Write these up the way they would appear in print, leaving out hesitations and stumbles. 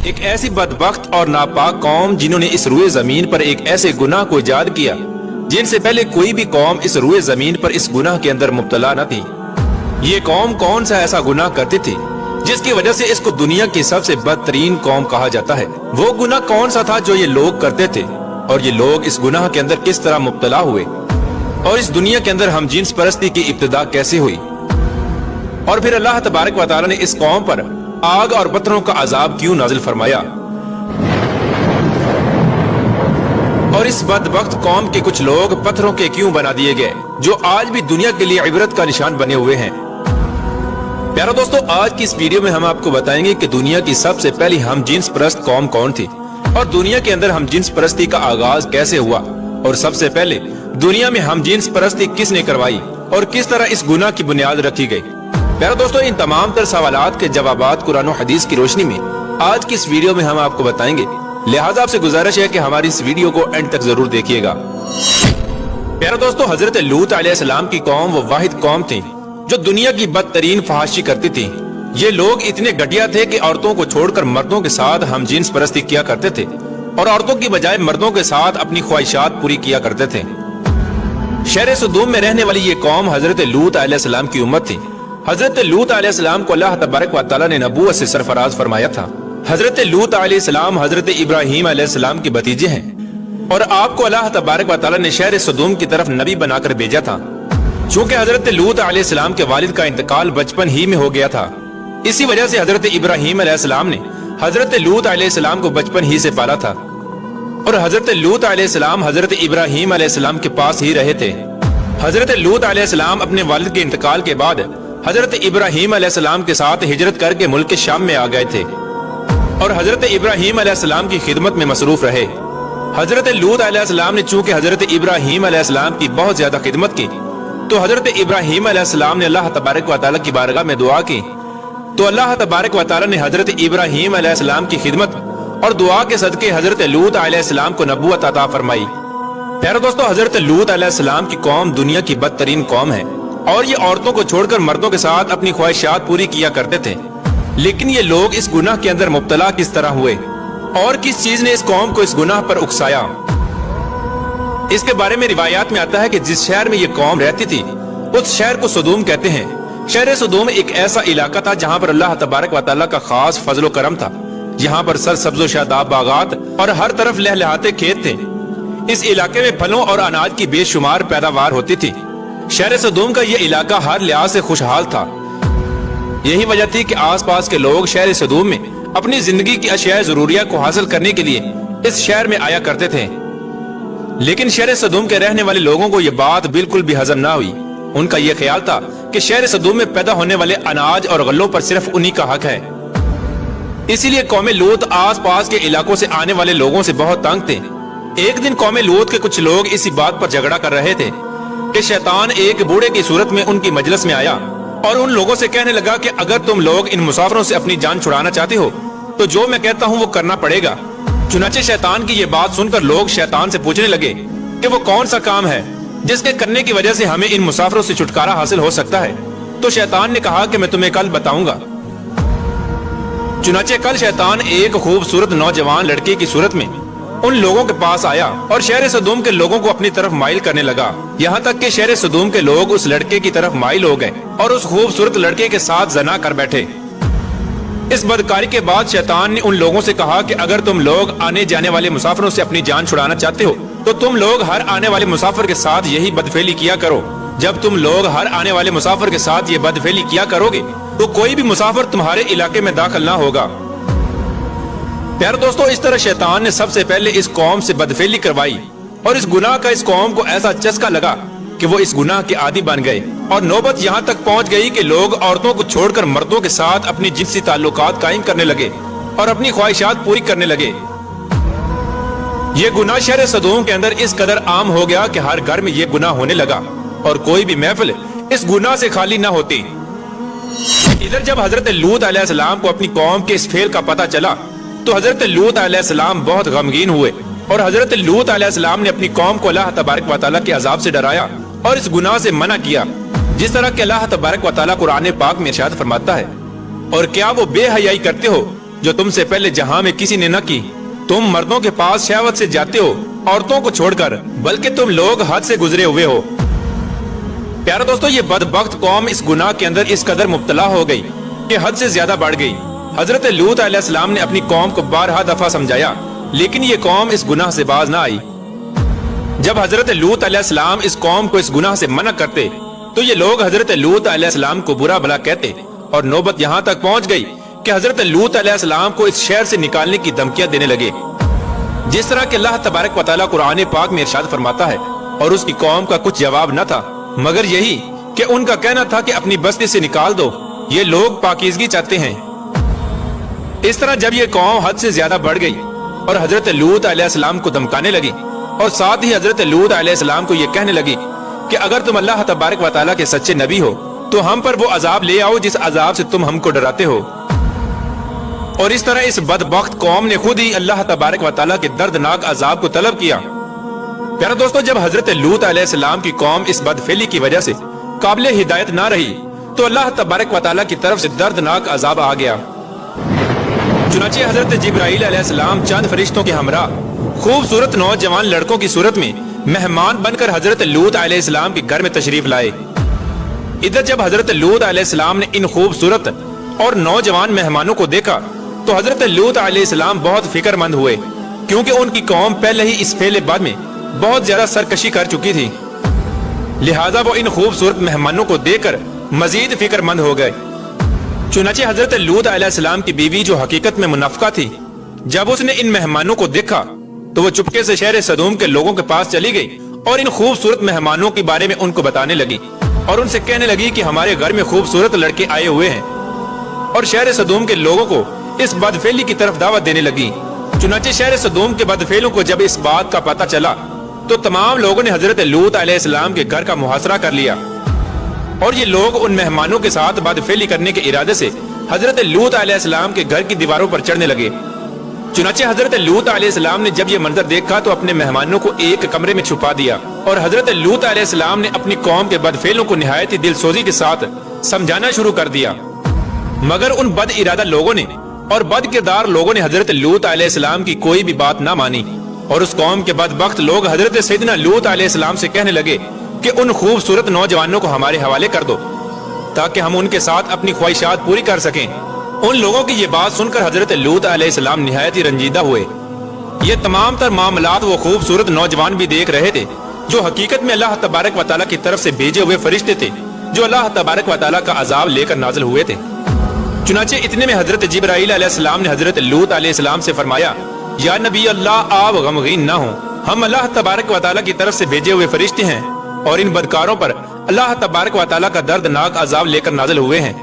ایک ایسی بدبخت اور ناپاک قوم جنہوں نے اس روئے زمین پر ایک ایسے گناہ کو ایجاد کیا جن سے پہلے کوئی بھی قوم اس روئے زمین پر اس گناہ کے اندر مبتلا نہ تھی۔ یہ قوم کون سا ایسا گناہ کرتی تھی جس کی وجہ سے اس کو دنیا کی سب سے بدترین قوم کہا جاتا ہے؟ وہ گناہ کون سا تھا جو یہ لوگ کرتے تھے، اور یہ لوگ اس گناہ کے اندر کس طرح مبتلا ہوئے، اور اس دنیا کے اندر ہم جنس پرستی کی ابتدا کیسے ہوئی، اور پھر اللہ تبارک و تعالی نے اس قوم پر آگ اور پتھروں کا عذاب کیوں نازل فرمایا، اور اس بدبخت قوم کے کچھ لوگ پتھروں کے کیوں بنا دیے گئے جو آج بھی دنیا کے لیے عبرت کا نشان بنے ہوئے ہیں۔ پیارو دوستو، آج کی اس ویڈیو میں ہم آپ کو بتائیں گے کہ دنیا کی سب سے پہلی ہم جنس پرست قوم کون تھی، اور دنیا کے اندر ہم جنس پرستی کا آغاز کیسے ہوا، اور سب سے پہلے دنیا میں ہم جنس پرستی کس نے کروائی، اور کس طرح اس گناہ کی بنیاد رکھی گئی۔ پیارو دوستو، ان تمام تر سوالات کے جوابات قرآن و حدیث کی روشنی میں آج کی اس ویڈیو میں ہم آپ کو بتائیں گے، لہٰذا آپ سے گزارش ہے کہ ہماری اس ویڈیو کو اینڈ تک ضرور دیکھیے گا۔ پیارو دوستو، حضرت لوط علیہ السلام کی قوم وہ واحد قوم تھی جو دنیا کی بدترین فحاشی کرتی تھی۔ یہ لوگ اتنے گھٹیا تھے کہ عورتوں کو چھوڑ کر مردوں کے ساتھ ہم جنس پرستی کیا کرتے تھے، اور عورتوں کی بجائے مردوں کے ساتھ اپنی خواہشات پوری کیا کرتے تھے۔ شہر سدوم میں رہنے والی یہ قوم حضرت لوط علیہ السلام کی امت تھی۔ حضرت لوط علیہ السلام کو اللہ تبارک و تعالی نے نبوت سے سرفراز فرمایا تھا۔ حضرت لوط علیہ السلام حضرت ابراہیم علیہ السلام کے بھتیجے ہیں، اور آپ کو اللہ تبارک و تعالی نے شہر سدوم کی طرف نبی بنا کر بھیجا تھا۔ چونکہ حضرت لوط علیہ السلام کے والد کا انتقال بچپن ہی میں ہو گیا تھا، اسی وجہ سے حضرت ابراہیم علیہ السلام نے حضرت لوط علیہ السلام کو بچپن ہی سے پالا تھا، اور حضرت لوط علیہ السلام حضرت ابراہیم علیہ السلام کے پاس ہی رہے تھے۔ حضرت لوط علیہ السلام اپنے والد کے انتقال کے بعد حضرت ابراہیم علیہ السلام کے ساتھ ہجرت کر کے ملک شام میں آ گئے تھے، اور حضرت ابراہیم علیہ السلام کی خدمت میں مصروف رہے۔ حضرت لوط علیہ السلام نے چونکہ حضرت ابراہیم علیہ السلام کی بہت زیادہ خدمت کی، تو حضرت ابراہیم علیہ السلام نے اللہ تبارک و تعالیٰ کی بارگاہ میں دعا کی، تو اللہ تبارک و تعالیٰ نے حضرت ابراہیم علیہ السلام کی خدمت اور دعا کے صدقے حضرت لوط علیہ السلام کو نبوت عطا فرمائی۔ پیارو دوستو، حضرت لوط علیہ السلام کی قوم دنیا کی بدترین قوم ہے، اور یہ عورتوں کو چھوڑ کر مردوں کے ساتھ اپنی خواہشات پوری کیا کرتے تھے۔ لیکن یہ لوگ اس گناہ کے اندر مبتلا کس طرح ہوئے، اور کس چیز نے اس قوم کو اس گناہ پر اکسایا؟ اس کے بارے میں روایات میں آتا ہے کہ جس شہر میں یہ قوم رہتی تھی اس شہر کو سدوم کہتے ہیں۔ شہر سدوم ایک ایسا علاقہ تھا جہاں پر اللہ تبارک و تعالیٰ کا خاص فضل و کرم تھا۔ یہاں پر سرسبز و شاداب باغات اور ہر طرف لہلہاتے کھیت تھے۔ اس علاقے میں پھلوں اور اناج کی بے شمار پیداوار ہوتی تھی۔ شہر سدوم کا یہ علاقہ ہر لحاظ سے خوشحال تھا۔ یہی وجہ تھی کہ آس پاس کے لوگ شہر سدوم میں اپنی زندگی کی اشیاء ضروریہ کو حاصل کرنے کے لیے اس شہر میں آیا کرتے تھے۔ لیکن شہر سدوم کے رہنے والے لوگوں کو یہ بات بالکل بھی ہضم نہ ہوئی۔ ان کا یہ خیال تھا کہ شہر سدوم میں پیدا ہونے والے اناج اور غلوں پر صرف انہی کا حق ہے۔ اسی لیے قوم لوط آس پاس کے علاقوں سے آنے والے لوگوں سے بہت تنگ تھے۔ ایک دن قوم لوط کے کچھ لوگ اسی بات پر جھگڑا کر رہے تھے کہ شیطان ایک بوڑھے کی صورت میں ان کی مجلس میں آیا اور ان لوگوں سے کہنے لگا کہ اگر تم لوگ ان مسافروں سے اپنی جان چھڑانا چاہتے ہو تو جو میں کہتا ہوں وہ کرنا پڑے گا۔ چنانچہ شیطان کی یہ بات سن کر لوگ شیطان سے پوچھنے لگے کہ وہ کون سا کام ہے جس کے کرنے کی وجہ سے ہمیں ان مسافروں سے چھٹکارا حاصل ہو سکتا ہے۔ تو شیطان نے کہا کہ میں تمہیں کل بتاؤں گا۔ چنانچہ کل شیطان ایک خوبصورت نوجوان لڑکے کی صورت میں ان لوگوں کے پاس آیا اور شہر سدوم کے لوگوں کو اپنی طرف مائل کرنے لگا، یہاں تک کہ شہر سدوم کے لوگ اس لڑکے کی طرف مائل ہو گئے اور اس خوبصورت لڑکے کے ساتھ زنا کر بیٹھے۔ اس بدکاری کے بعد شیطان نے ان لوگوں سے کہا کہ اگر تم لوگ آنے جانے والے مسافروں سے اپنی جان چھڑانا چاہتے ہو تو تم لوگ ہر آنے والے مسافر کے ساتھ یہی بدفعلی کیا کرو۔ جب تم لوگ ہر آنے والے مسافر کے ساتھ یہ بدفعلی کیا کرو گے تو کوئی بھی مسافر تمہارے علاقے میں داخل نہ ہوگا۔ پیارو دوستو، اس طرح شیطان نے سب سے پہلے اس قوم سے بدفعلی کروائی، اور اس گناہ کا اس قوم کو ایسا چسکا لگا کہ وہ اس گناہ کے عادی بن گئے، اور نوبت یہاں تک پہنچ گئی کہ لوگ عورتوں کو چھوڑ کر مردوں کے ساتھ اپنی جنسی تعلقات قائم کرنے لگے اور اپنی خواہشات پوری کرنے لگے۔ یہ گناہ شہر سدوم کے اندر اس قدر عام ہو گیا کہ ہر گھر میں یہ گناہ ہونے لگا، اور کوئی بھی محفل اس گناہ سے خالی نہ ہوتی۔ ادھر جب حضرت لوط علیہ السلام کو اپنی قوم کے اس فعل کا پتہ چلا تو حضرت لوط علیہ السلام بہت غمگین ہوئے، اور حضرت لوط علیہ السلام نے اپنی قوم کو اللہ تبارک و تعالیٰ کے عذاب سے ڈرایا اور اس گناہ سے منع کیا، جس طرح کہ اللہ تبارک و تعالیٰ قرآن پاک میں ارشاد فرماتا ہے، اور کیا وہ بے حیائی کرتے ہو जो तुमसे पहले जहां में किसी ने न की। तुम मर्दों के पास शहवत से जाते हो औरतों को छोड़कर, बल्कि तुम लोग हद से गुजरे हुए हो। प्यारे दोस्तों, ये बदबख्त कौम इस गुनाह के अंदर इस कदर मुब्तला हो गई कि हद से ज्यादा बढ़ गई। हजरत लूत अलैहिस्सलाम ने अपनी कौम को बारहा दफा समझाया, लेकिन ये कौम इस गुनाह से बाज ना आई। जब हजरत लूत अलैहिस्सलाम इस कौम को इस गुनाह से मना करते तो ये लोग हजरत लूत अलैहिस्सलाम को बुरा भला कहते, और नौबत यहाँ तक पहुँच गई कि हजरत लूत अलैहिस्सलाम को इस शहर से निकालने की धमकियां देने लगे। जिस तरह के अल्लाह तबारक व तआला कुरान पाक में इरशाद फरमाता है, और उसकी कौम का कुछ जवाब न था मगर यही कि उनका कहना था कि अपनी बस्ती से निकाल दो, ये लोग पाकीज़गी चाहते हैं। इस तरह जब ये कौम हद से ज्यादा बढ़ गई और हजरत लूत अलैहिस्सलाम को धमकाने लगी, और साथ ही हजरत लूत अलैहिस्सलाम को ये कहने लगी कि अगर तुम अल्लाह तबारक व तआला के सच्चे नबी हो तो हम पर वो अजाब ले आओ जिस अजाब से तुम हमको डराते हो। और इस तरह इस बदबख्त कौम ने खुद ही अल्लाह तबारक व तआला के दर्दनाक अजाब को तलब किया। प्यारे दोस्तों, जब हजरत लूत अलैहिस्सलाम की कौम इस बदफेली की वजह से काबिल हिदायत ना रही तो अल्लाह तबारक व तआला की तरफ से दर्दनाक अजाब आ गया। चुनांचे हजरत जिब्राईल अलैहिस्सलाम चंद फरिश्तों के हमरा खूबसूरत नौजवान लड़कों की सूरत में मेहमान बनकर हजरत लूत अलैहिस्सलाम के घर में तशरीफ लाए। इधर जब हजरत लूत अलैहिस्सलाम ने इन खूबसूरत और नौजवान मेहमानों को देखा तो हजरत लूत अलैहिस्सलाम बहुत फिक्रमंद हुए, क्योंकि उनकी कौम पहले ही इस फेले बाद में बहुत ज्यादा सरकशी कर चुकी थी। लिहाजा वो इन खूबसूरत मेहमानों को देखकर मजीद फिक्रमंद हो गए। चुनांचे हजरत लूत अलैहिस्सलाम की बीवी जो हकीकत में मुनाफिका थी, जब उसने इन मेहमानों को देखा तो वो चुपके से शहर सदूम के लोगों के पास चली गई और इन खूबसूरत मेहमानों के बारे में उनको बताने लगी और उनसे कहने लगी कि हमारे घर में खूबसूरत लड़के आए हुए हैं, और शहर सदूम के लोगों को इस बदफेली की तरफ दावत देने लगी। चुनांचे शहर सदूम के बदफेलों को जब इस बात का पता चला तो तमाम लोगों ने हजरत लूत अलैहिस्सलाम के घर का मुहासरा कर लिया, और ये लोग उन मेहमानों के साथ बदफेली करने के इरादे से हजरत लूत अलैहिस्सलाम के घर की दीवारों पर चढ़ने लगे। चुनांचे हजरत लूत अलैहिस्सलाम ने जब ये मंजर देखा तो अपने मेहमानों को एक कमरे में छुपा दिया, और हजरत लूत अलैहिस्सलाम ने अपनी कौम के बदफेलों को निहायत ही दिलसोजी के साथ समझाना शुरू कर दिया। मगर उन बद इरादा लोगों ने और बद किरदार लोगों ने हजरत लूत अलैहिस्सलाम की कोई भी बात ना मानी, और उस कौम के बदबख्त लोग हजरत सैयदना लूत अलैहिस्सलाम से कहने लगे कि उन खूबसूरत नौजवानों को हमारे हवाले कर दो ताकि हम उनके साथ अपनी ख्वाहिशात पूरी कर सकें। उन लोगों की ये बात सुनकर हजरत लूत अलैहिस्सलाम निहायत ही रंजीदा हुए। ये तमाम तर मामलात वो खूबसूरत नौजवान भी देख रहे थे जो हकीकत में अल्लाह तबारक व तआला की तरफ से भेजे हुए फरिश्ते थे, जो अल्लाह तबारक व तआला का अजाब लेकर नाजिल हुए थे। चुनांचे इतने में हजरत जिब्राईल अलैहिस्सलाम ने हजरत लूत अलैहिस्सलाम से फरमाया, या नबी अल्लाह, आप गमगीन ना हो, हम अल्लाह तबारक व तआला की तरफ से भेजे हुए फरिश्ते हैं और इन बदकारों पर अल्लाह तबारक व तआला का दर्दनाक अजाब लेकर नाजिल हुए हैं।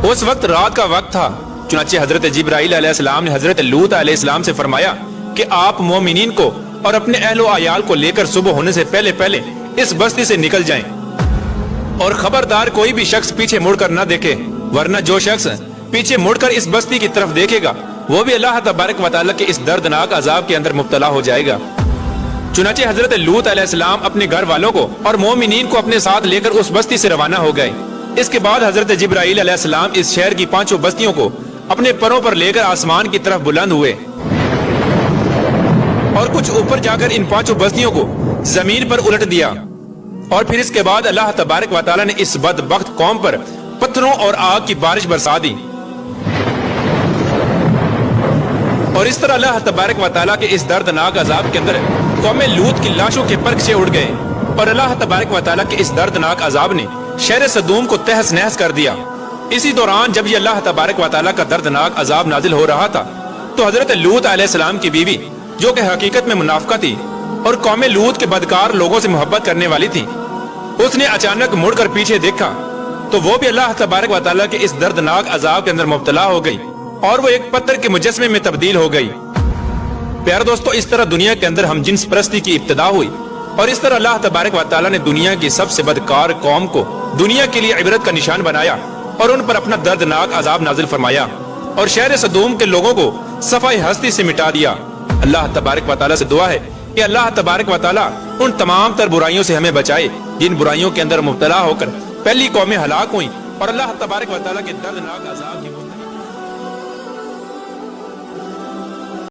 उस वक्त रात का वक्त था। चुनांचे हजरत जिब्राईल अलैहिस्सलाम ने हजरत लूत अलैहिस्सलाम से फरमाया कि आप मोमिनीन को और अपने अहलो आयाल को लेकर सुबह होने से पहले पहले इस बस्ती से निकल जाएं, और खबरदार कोई भी शख्स पीछे मुड़कर न देखे, वरना जो शख्स पीछे मुड़कर इस बस्ती की तरफ देखेगा वो भी अल्लाह तबारक व तआला के इस दर्दनाक अजाब के अंदर मुब्तला हो जाएगा। चुनांचे हजरत लूत अलैहिस्सलाम अपने घर वालों को और मोमिनीन को अपने साथ लेकर उस बस्ती से रवाना हो गए। इसके बाद हजरत जिब्राईल अलैहिस्सलाम इस शहर की पांचों बस्तियों को अपने परों पर लेकर आसमान की तरफ बुलंद हुए, और कुछ ऊपर जाकर इन पांचों बस्तियों को जमीन पर उलट दिया, और फिर इसके बाद अल्लाह तबारक व तआला ने इस बदबख्त कौम पर पत्थरों और आग की बारिश बरसा दी। और इस तरह अल्लाह तबारक व तआला के इस दर्दनाक अजाब के अंदर कौम लूत की लाशों के परखचे उड़ गए, और अल्लाह तबारक व तआला के इस दर्दनाक अजाब ने शहर सदूम को तहस नहस कर दिया। इसी दौरान जब ये अल्लाह तबारक व तआला का दर्दनाक अजाब नाजिल हो रहा था तो हजरत लूत अलैहिस्सलाम की बीवी, जो कि हकीकत में मुनाफिका थी और कौम लूत के बदकार लोगों से मोहब्बत करने वाली थी, उसने अचानक मुड़कर पीछे देखा तो वो भी अल्लाह तबारक व तआला के इस दर्दनाक अजाब के अंदर मुब्तला हो गई, और वो एक पत्थर के मुजस्मे में तब्दील हो गई। प्यारे दोस्तों, इस तरह दुनिया के अंदर हम जिन्स परस्ती की इब्तिदा हुई, और इस तरह अल्लाह तबारक व तआला ने दुनिया की सबसे बदकार कौम को दुनिया के लिए इबरत का निशान बनाया और उन पर अपना दर्दनाक अजाब नाजिल फरमाया, और शहर सदूम के लोगों को सफाई हस्ती से मिटा दिया। अल्लाह तबारक व तआला से दुआ है कि अल्लाह तबारक व तआला उन तमाम तर बुराइयों से हमें बचाए जिन बुराइयों के अंदर मुब्तला होकर पहली कौमें हलाक हुई और अल्लाह तबारक व तआला के दर्दनाक अजाब